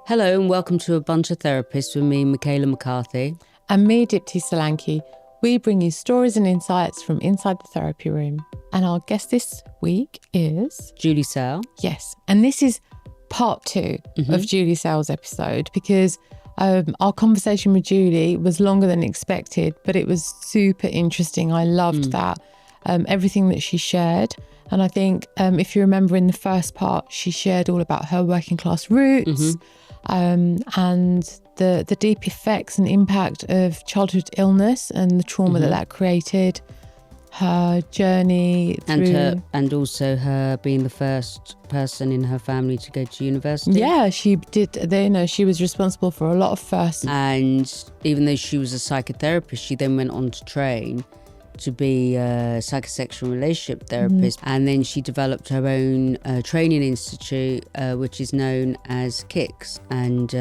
Hello and welcome to A Bunch of Therapists with me, Michaela McCarthy. And me, Dipti Solanki. We bring you stories and insights from inside the therapy room. And our guest this week is... Julie Sale. Yes. And this is part 2 of Julie Sale's episode because our conversation with Julie was longer than expected, but it was super interesting. I loved that, everything that she shared. And I think if you remember in the first part, she shared all about her working class roots and the deep effects and impact of childhood illness and the trauma that created, her journey through... And also her being the first person in her family to go to university. Yeah, she did. She was responsible for a lot of firsts. And even though she was a psychotherapist, she then went on to train to be a psychosexual relationship therapist. And then she developed her own training institute, which is known as CICS. And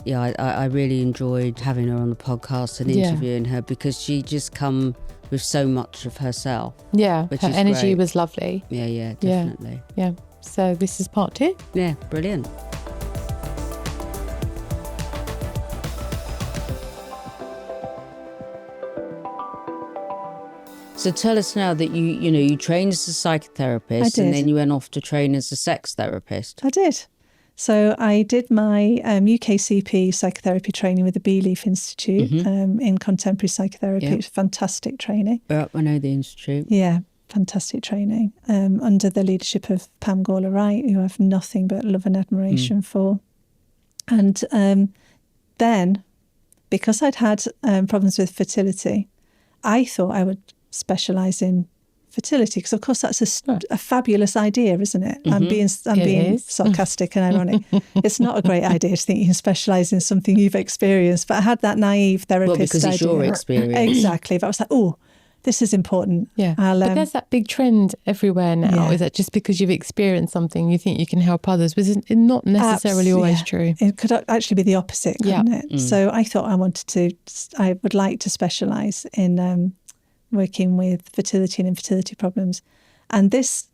I really enjoyed having her on the podcast and interviewing her because she just come with so much of herself. Yeah, her energy great. Was lovely. Yeah, definitely. Yeah. So this is part 2. Yeah, brilliant. So tell us now that you trained as a psychotherapist and then you went off to train as a sex therapist. I did. So I did my UKCP psychotherapy training with the Belief Institute in contemporary psychotherapy. It was fantastic training. I know the institute. Yeah, fantastic training under the leadership of Pam Gawler-Wright, who I have nothing but love and admiration for. And then, because I'd had problems with fertility, I thought I would specialise in fertility because, of course, that's a fabulous idea, isn't it? I'm being sarcastic and ironic. It's not a great idea to think you can specialise in something you've experienced, but I had that naive therapist because idea. it's your experience. Exactly. But I was like, oh, this is important. Yeah. But there's that big trend everywhere now, is that just because you've experienced something, you think you can help others, but it's not necessarily always true. It could actually be the opposite, couldn't it? So I thought I would like to specialise in working with fertility and infertility problems. And this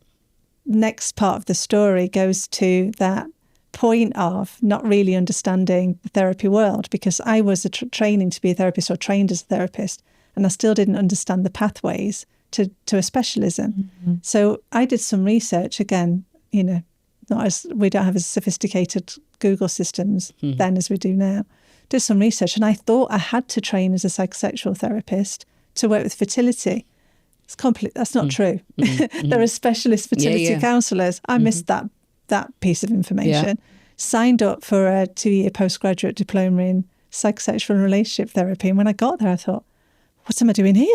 next part of the story goes to that point of not really understanding the therapy world, because I was training to be a therapist or trained as a therapist, and I still didn't understand the pathways to a specialism. So I did some research, again, we don't have as sophisticated Google systems then as we do now. Did some research, and I thought I had to train as a psychosexual therapist to work with fertility. It's complete. That's not true. There are specialist fertility counsellors. I missed that piece of information. Signed up for a 2-year postgraduate diploma in psychosexual and relationship therapy. And when I got there, I thought, what am I doing here?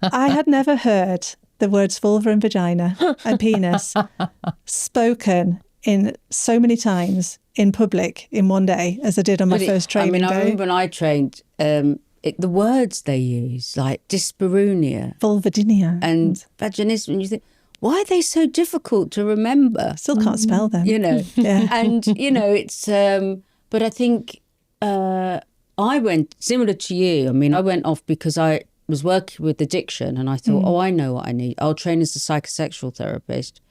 I had never heard the words vulva and vagina and penis spoken in so many times in public in one day as I did on my first training day. I remember when I trained, the words they use, like dyspareunia, vulvodynia, and vaginismus, and you think, why are they so difficult to remember? Still can't spell them. And it's. But I think I went similar to you. I mean, I went off because I was working with addiction, and I thought, I know what I need. I'll train as a psychosexual therapist.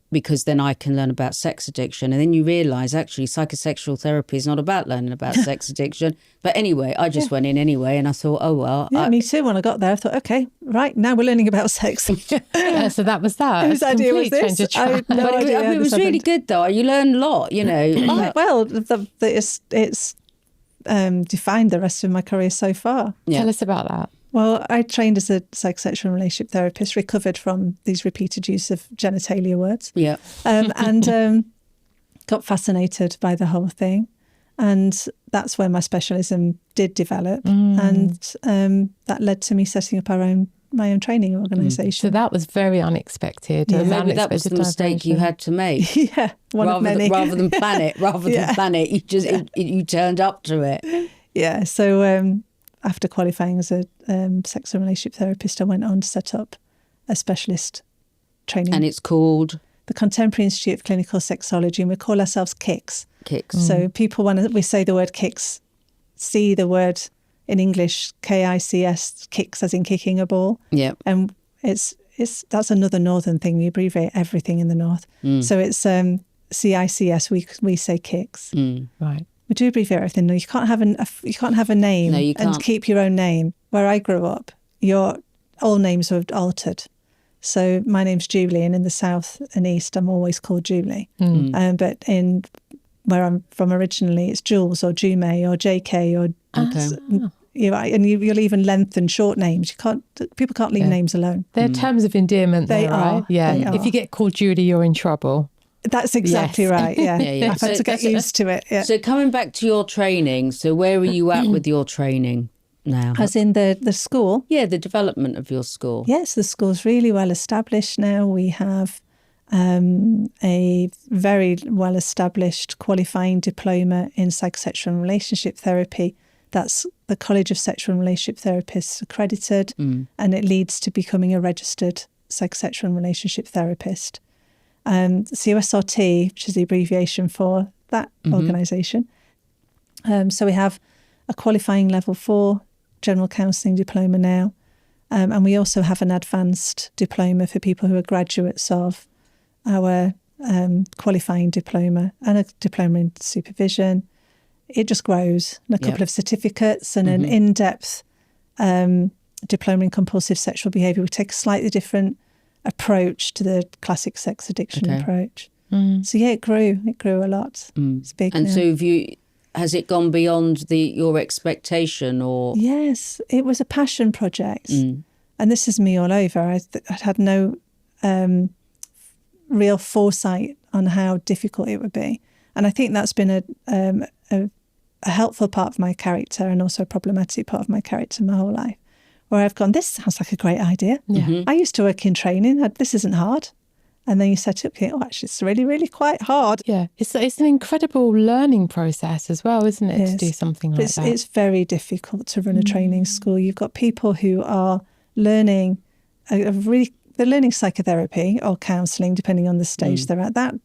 Because then I can learn about sex addiction. And then you realise, actually, psychosexual therapy is not about learning about sex addiction. But anyway, I just went in anyway, and I thought, oh, well. Yeah, me too. When I got there, I thought, OK, right, now we're learning about sex. So that was that. Whose idea was this? I had no idea. It was really good, though. You learn a lot, Well, it's defined the rest of my career so far. Tell us about that. Well, I trained as a psychosexual and relationship therapist, recovered from these repeated use of genitalia words. Yeah. And got fascinated by the whole thing. And that's where my specialism did develop. And that led to me setting up my own training organisation. So that was very unexpected. Yeah. Maybe that was the mistake you had to make. Yeah, one of many. Rather than plan it, you turned up to it. Yeah, so... after qualifying as a sex and relationship therapist, I went on to set up a specialist training. And it's called? The Contemporary Institute of Clinical Sexology, and we call ourselves CICS. CICS. So people, when we say the word CICS, see the word in English, KICS, kicks as in kicking a ball. Yeah. And that's another northern thing. We abbreviate everything in the north. So it's CICS, we say CICS. Right. We do abbreviate everything. No, you can't have a name No, you and can't. keep your own name. Where I grew up, all names were altered. So my name's Julie, and in the south and east, I'm always called Julie. But in where I'm from originally, it's Jules or Jume or JK or and you'll even lengthen short names. People can't leave names alone. They're terms of endearment. They though, are. right? Yeah. They If are. you get called Judy, you're in trouble. That's exactly right. Yeah. Yeah. I've had to get used to it. Yeah. So coming back to your training, so where are you at with your training now? As in the school? Yeah, the development of your school. Yes, the school's really well established now. We have a very well established qualifying diploma in psychosexual and relationship therapy. That's the College of Sexual and Relationship Therapists accredited, and it leads to becoming a registered psychosexual and relationship therapist. COSRT, which is the abbreviation for that organisation. So we have a qualifying level 4 general counselling diploma now, and we also have an advanced diploma for people who are graduates of our qualifying diploma, and a diploma in supervision. It just grows, and a couple of certificates and an in-depth diploma in compulsive sexual behaviour. We take a slightly different approach to the classic sex addiction approach. So yeah, it grew a lot. It's big. And now. so has it gone beyond your expectation, or? Yes, it was a passion project, and this is me all over. I'd had no real foresight on how difficult it would be, and I think that's been a helpful part of my character, and also a problematic part of my character my whole life, where I've gone, this sounds like a great idea. I used to work in training. This isn't hard. And then you set up, actually, it's really, really quite hard. Yeah, it's an incredible learning process as well, isn't it, to do something like that? It's very difficult to run a training school. You've got people who are learning, they're learning psychotherapy or counselling, depending on the stage they're at. That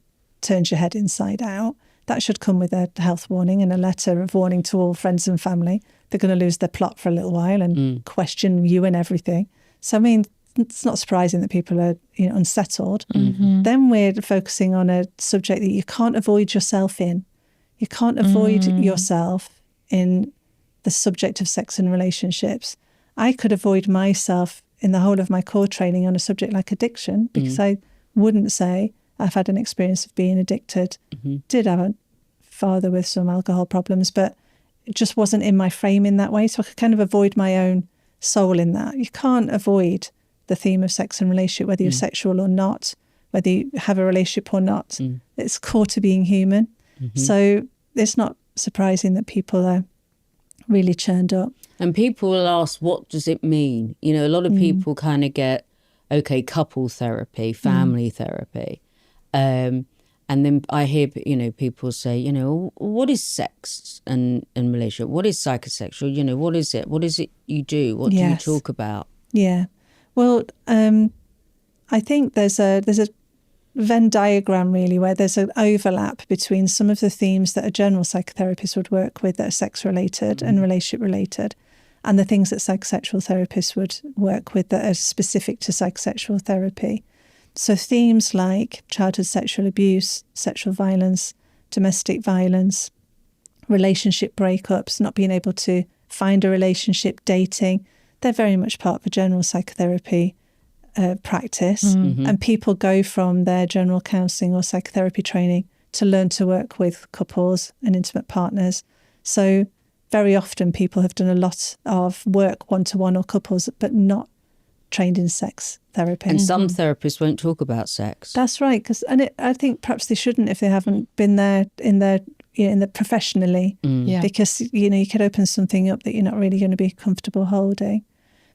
turns your head inside out. That should come with a health warning and a letter of warning to all friends and family. They're going to lose their plot for a little while and question you and everything. So, I mean, it's not surprising that people are unsettled. Then we're focusing on a subject that you can't avoid yourself in. You can't avoid yourself in the subject of sex and relationships. I could avoid myself in the whole of my core training on a subject like addiction, because I wouldn't say I've had an experience of being addicted. Did have a father with some alcohol problems, but it just wasn't in my frame in that way. So I could kind of avoid my own soul in that. You can't avoid the theme of sex and relationship, whether you're sexual or not, whether you have a relationship or not. It's core to being human. So it's not surprising that people are really churned up. And people will ask, what does it mean? A lot of people kind of get, okay, couple therapy, family therapy. And then I hear, people say, what is sex and relationship? What is psychosexual? What is it? What is it you do? What do you talk about? Yeah. Well, I think there's a Venn diagram really where there's an overlap between some of the themes that a general psychotherapist would work with that are sex related and relationship related, and the things that psychosexual therapists would work with that are specific to psychosexual therapy. So themes like childhood sexual abuse, sexual violence, domestic violence, relationship breakups, not being able to find a relationship, dating, they're very much part of a general psychotherapy practice. And people go from their general counselling or psychotherapy training to learn to work with couples and intimate partners. So very often people have done a lot of work one-to-one or couples, but not trained in sex therapy. And some therapists won't talk about sex. That's right, I think perhaps they shouldn't if they haven't been there in the professionally, because you could open something up that you're not really going to be comfortable holding.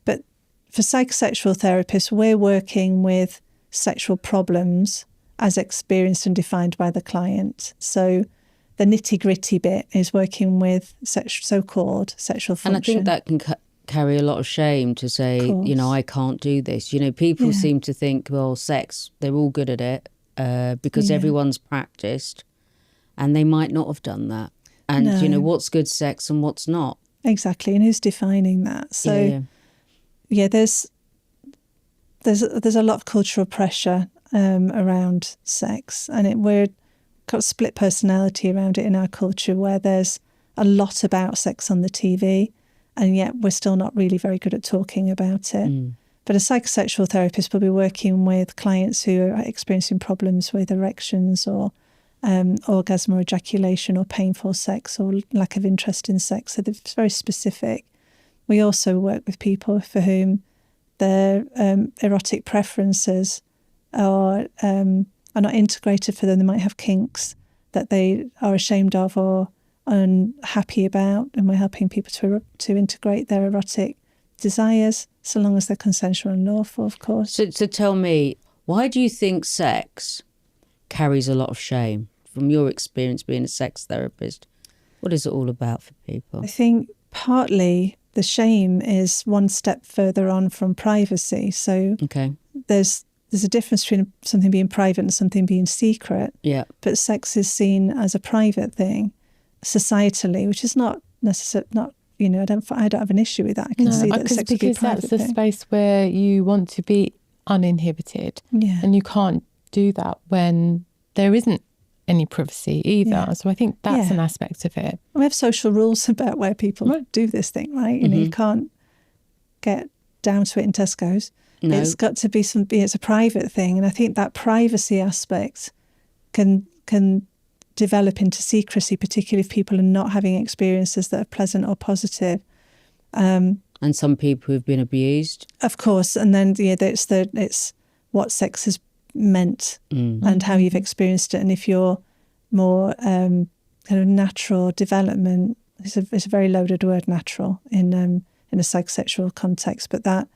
But for psychosexual therapists, we're working with sexual problems as experienced and defined by the client. So the nitty-gritty bit is working with so-called sexual function. And I think that can carry a lot of shame to say, I can't do this. People seem to think, well, sex, they're all good at it because everyone's practiced, and they might not have done that. And, what's good sex and what's not. Exactly. And who's defining that? So, there's a lot of cultural pressure around sex, and got split personality around it in our culture, where there's a lot about sex on the TV, and yet we're still not really very good at talking about it. But a psychosexual therapist will be working with clients who are experiencing problems with erections or orgasm or ejaculation or painful sex or lack of interest in sex. So it's very specific. We also work with people for whom their erotic preferences are not integrated for them. They might have kinks that they are ashamed of or unhappy about, and we're helping people to integrate their erotic desires, so long as they're consensual and lawful, of course. So tell me, why do you think sex carries a lot of shame? From your experience being a sex therapist, what is it all about for people? I think partly the shame is one step further on from privacy. So there's a difference between something being private and something being secret. Yeah. But sex is seen as a private thing societally, which is not necessarily not. You know, I don't have an issue with that. I can see that sex would be a private that's the thing. space where you want to be uninhibited, and you can't do that when there isn't any privacy either. Yeah. So I think that's an aspect of it. We have social rules about where people do this thing, right? You know, you can't get down to it in Tesco's. No. It's got to be it's a private thing, and I think that privacy aspect can develop into secrecy, particularly if people are not having experiences that are pleasant or positive. And some people who've been abused. Of course. And then it's what sex has meant and how you've experienced it. And if you're more kind of natural development, it's a very loaded word, natural, in a psychosexual context, but that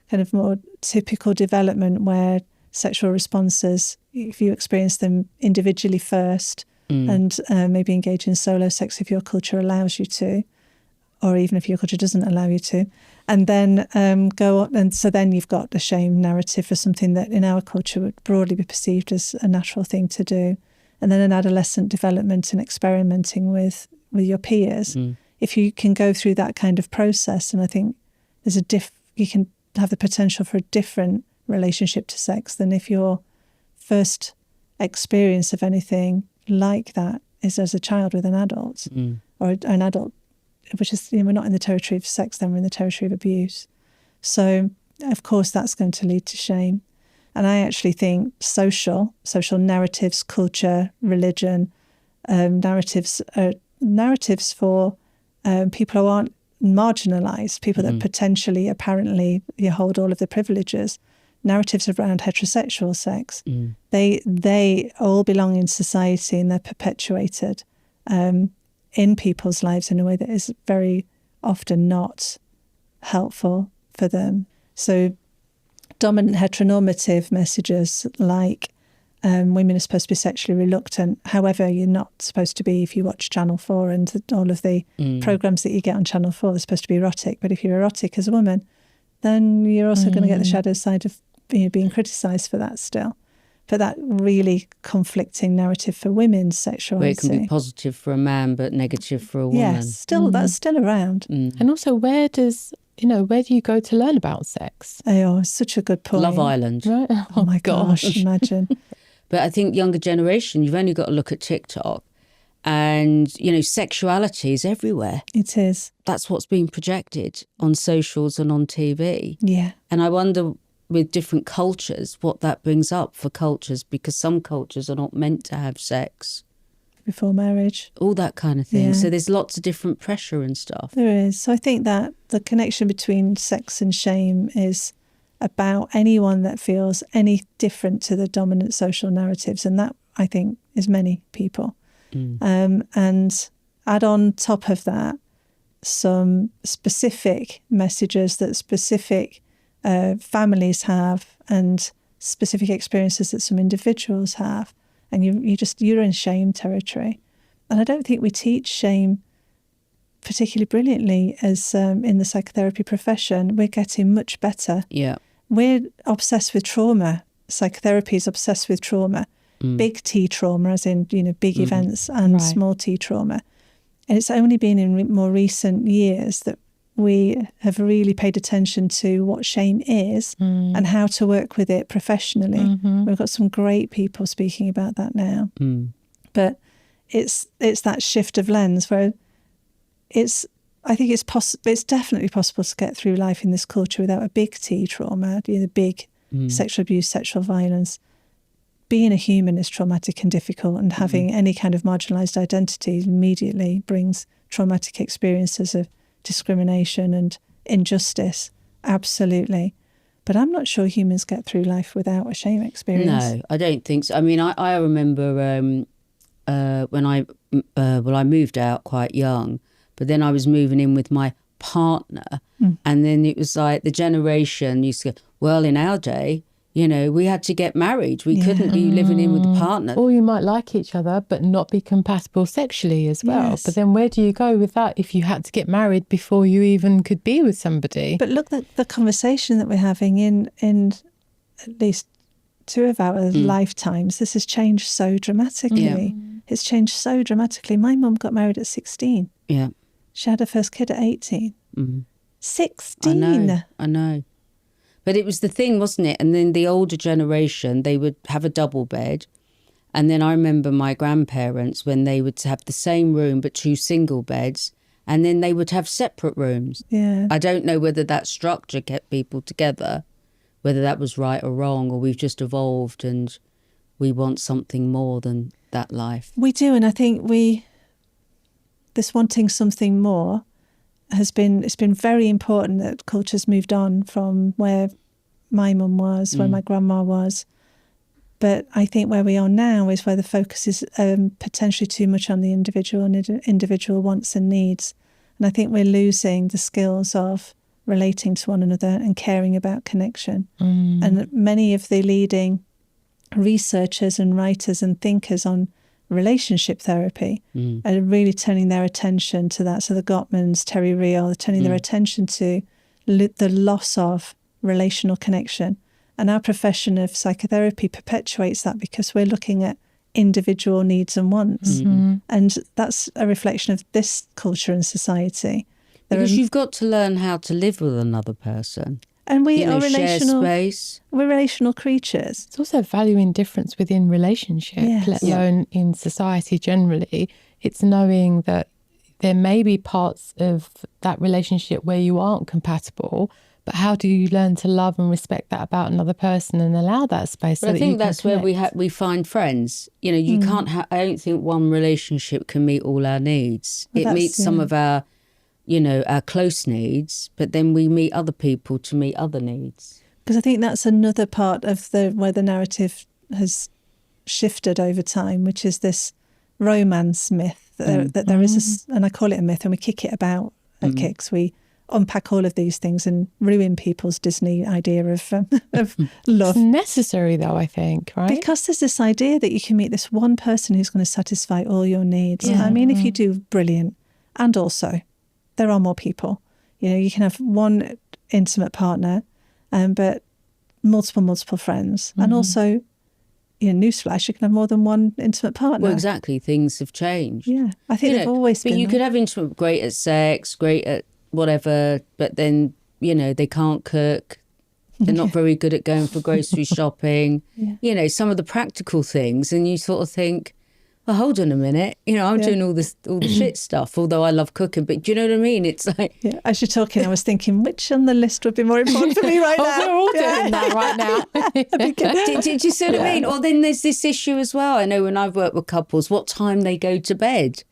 kind of more typical development where sexual responses, if you experience them individually first, and maybe engage in solo sex if your culture allows you to, or even if your culture doesn't allow you to, and then go up. And so then you've got a shame narrative for something that in our culture would broadly be perceived as a natural thing to do. And then an adolescent development and experimenting with your peers. If you can go through that kind of process, and I think there's you can have the potential for a different relationship to sex than if your first experience of anything like that is as a child with an adult, or an adult, which is, we're not in the territory of sex, then we're in the territory of abuse. So of course that's going to lead to shame. And I actually think social narratives, culture, religion, narratives for people who aren't marginalised, people that potentially, apparently, you hold all of the privileges. Narratives around heterosexual sex, they all belong in society, and they're perpetuated in people's lives in a way that is very often not helpful for them. So dominant heteronormative messages like women are supposed to be sexually reluctant. However, you're not supposed to be if you watch Channel 4 and all of the programmes that you get on Channel 4. They're supposed to be erotic. But if you're erotic as a woman, then you're also going to get the shadow side of being criticised for that still. But that really conflicting narrative for women's sexuality. Where it can be positive for a man but negative for a woman. Yes, that's still around. And also, where do you go to learn about sex? Oh, such a good point. Love Island. Right? Oh my gosh, imagine. But I think younger generation, you've only got to look at TikTok, and, sexuality is everywhere. It is. That's what's being projected on socials and on TV. Yeah. And I wonder, with different cultures, what that brings up for cultures, because some cultures are not meant to have sex before marriage, all that kind of thing. Yeah. So there's lots of different pressure and stuff. There is. So I think that the connection between sex and shame is about anyone that feels any different to the dominant social narratives, and that, I think, is many people. And add on top of that some specific messages that specific families have, and specific experiences that some individuals have, and you're in shame territory. And I don't think we teach shame particularly brilliantly as in the psychotherapy profession. We're getting much better. Yeah, we're obsessed with trauma. Psychotherapy is obsessed with trauma, big T trauma, as in big events, and small T trauma. And it's only been in more recent years that we have really paid attention to what shame is and how to work with it professionally. We've got some great people speaking about that now. But it's that shift of lens where I think it's definitely possible to get through life in this culture without a big T trauma, the big sexual abuse, sexual violence. Being a human is traumatic and difficult, and having any kind of marginalised identity immediately brings traumatic experiences of discrimination and injustice. Absolutely. But I'm not sure humans get through life without a shame experience. No, I don't think so. I mean, I remember when I moved out quite young, but then I was moving in with my partner, and then it was like the generation used to go, well, in our day, we had to get married. We couldn't be living in with a partner. Or you might like each other, but not be compatible sexually as well. Yes. But then where do you go with that if you had to get married before you even could be with somebody? But look at the conversation that we're having in at least 2 of our lifetimes. This has changed so dramatically. Yeah. It's changed so dramatically. My mum got married at 16. Yeah. She had her first kid at 18. 16. I know. But it was the thing, wasn't it? And then the older generation, they would have a double bed. And then I remember my grandparents when they would have the same room but 2 single beds, and then they would have separate rooms. Yeah. I don't know whether that structure kept people together, whether that was right or wrong, or we've just evolved and we want something more than that life. We do, and I think this wanting something more it's been very important that culture's moved on from where my mum was, where my grandma was. But I think where we are now is where the focus is potentially too much on the individual and individual wants and needs. And I think we're losing the skills of relating to one another and caring about connection. And many of the leading researchers and writers and thinkers on relationship therapy are really turning their attention to that. So the Gottmans, Terry Real, are turning their attention to the loss of relational connection. And our profession of psychotherapy perpetuates that because we're looking at individual needs and wants. And that's a reflection of this culture and society. Because you've got to learn how to live with another person. And we are share relational. Space. We're relational creatures. It's also valuing difference within relationship, let alone in society generally. It's knowing that there may be parts of that relationship where you aren't compatible, but how do you learn to love and respect that about another person and allow that space? But I think that's where we find friends. You can't. I don't think one relationship can meet all our needs. It meets some of our our close needs, but then we meet other people to meet other needs. Because I think that's another part of where the narrative has shifted over time, which is this romance myth that there is, and I call it a myth, and we kick it about at CICS. We unpack all of these things and ruin people's Disney idea of love. It's necessary though, I think, right? Because there's this idea that you can meet this one person who's going to satisfy all your needs. I mean, if you do, brilliant. And also, there are more people. You can have one intimate partner, but multiple friends. And also, newsflash, you can have more than one intimate partner. Well, exactly. Things have changed. Yeah. I think they've always been. But you could have intimate, great at sex, great at whatever, but then, they can't cook. They're not very good at going for grocery shopping. Some of the practical things. And you sort of think, well, hold on a minute. I'm doing all the shit stuff, although I love cooking. But do you know what I mean? It's like... Yeah, as you're talking, I was thinking, which on the list would be more important for me right now? We're all doing that right now. Did you see what I mean? Or then there's this issue as well. I know when I've worked with couples, what time they go to bed.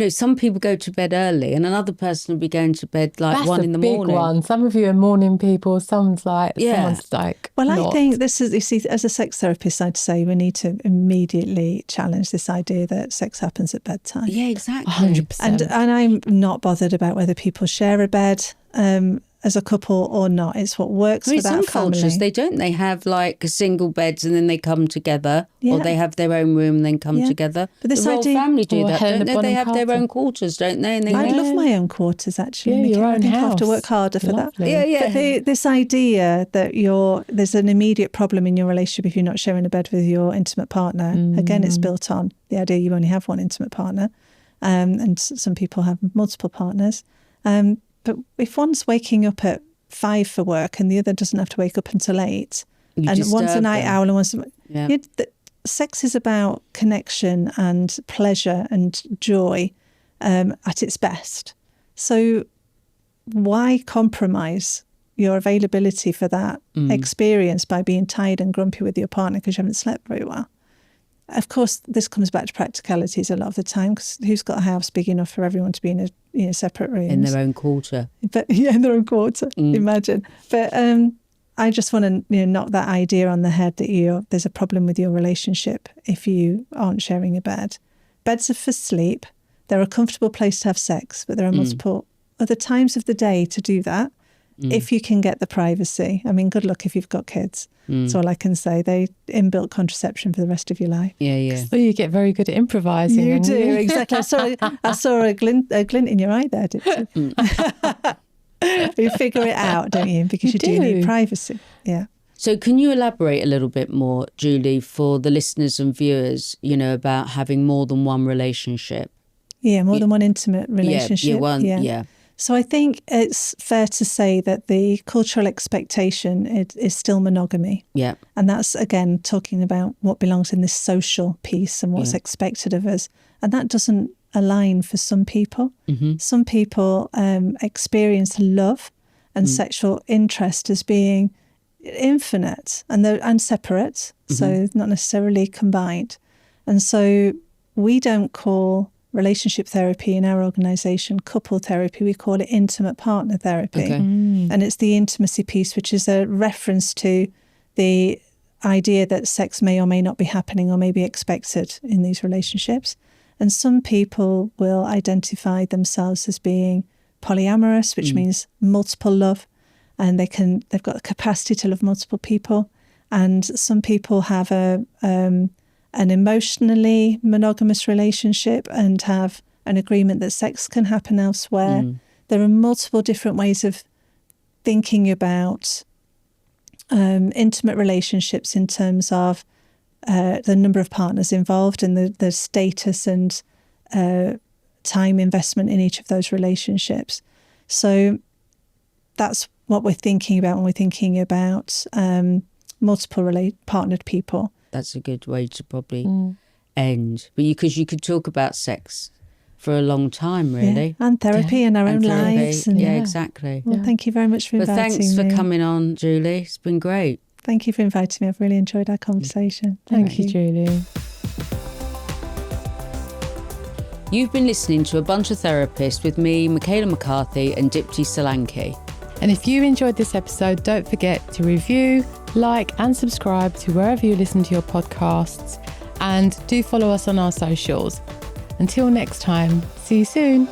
Some people go to bed early and another person will be going to bed like That's 1 in the morning. Big one. Some of you are morning people. Someone's like, Well, not. I think this is, you see, as a sex therapist, I'd say we need to immediately challenge this idea that sex happens at bedtime. Yeah, exactly. 100%. And I'm not bothered about whether people share a bed as a couple or not. It's what works for that some family. cultures, they have like single beds and then they come together, or they have their own room and then come together. But this the royal idea, family do that, don't they? They have their Carter. own quarters, don't they? And I'd love my own quarters, actually. Yeah, your I own think I have to house. work harder for Lovely. that. Yeah. But this idea that there's an immediate problem in your relationship if you're not sharing a bed with your intimate partner. Again, it's built on the idea you only have one intimate partner, and some people have multiple partners. But if one's waking up at 5 for work and the other doesn't have to wake up until 8, and one's a night owl and one's sex is about connection and pleasure and joy at its best. So why compromise your availability for that experience by being tired and grumpy with your partner because you haven't slept very well? Of course, this comes back to practicalities a lot of the time, because who's got a house big enough for everyone to be in a separate rooms? In their own quarter. But in their own quarter, imagine. But I just want to knock that idea on the head that there's a problem with your relationship if you aren't sharing a bed. Beds are for sleep. They're a comfortable place to have sex, but there are multiple other times of the day to do that. If you can get the privacy. I mean, good luck if you've got kids. That's all I can say. They inbuilt contraception for the rest of your life. Yeah. So you get very good at improvising. You do, exactly. I saw a glint in your eye there, Dipti. You figure it out, don't you? Because you do need privacy. Yeah. So can you elaborate a little bit more, Julie, for the listeners and viewers, about having more than one relationship? Yeah, more than one intimate relationship. Yeah. So I think it's fair to say that the cultural expectation is still monogamy. Yeah. And that's, again, talking about what belongs in this social piece and what's expected of us. And that doesn't align for some people. Some people experience love and sexual interest as being infinite and separate, so not necessarily combined. And so we don't call relationship therapy in our organisation couple therapy. We call it intimate partner therapy. Okay. And it's the intimacy piece, which is a reference to the idea that sex may or may not be happening or may be expected in these relationships. And some people will identify themselves as being polyamorous, which means multiple love, and they've got the capacity to love multiple people. And some people have an emotionally monogamous relationship and have an agreement that sex can happen elsewhere. There are multiple different ways of thinking about intimate relationships in terms of the number of partners involved and the status and time investment in each of those relationships. So that's what we're thinking about when we're thinking about multiple partnered people. That's a good way to probably end. But because you could talk about sex for a long time, really. Yeah. And therapy in our own lives. And exactly. Well, thank you very much for inviting me. Thanks for coming on, Julie. It's been great. Thank you for inviting me. I've really enjoyed our conversation. Thank you, Julie. You've been listening to A Bunch of Therapists with me, Michaela McCarthy, and Dipti Solanki. And if you enjoyed this episode, don't forget to review, like and subscribe to wherever you listen to your podcasts. And do follow us on our socials. Until next time, see you soon.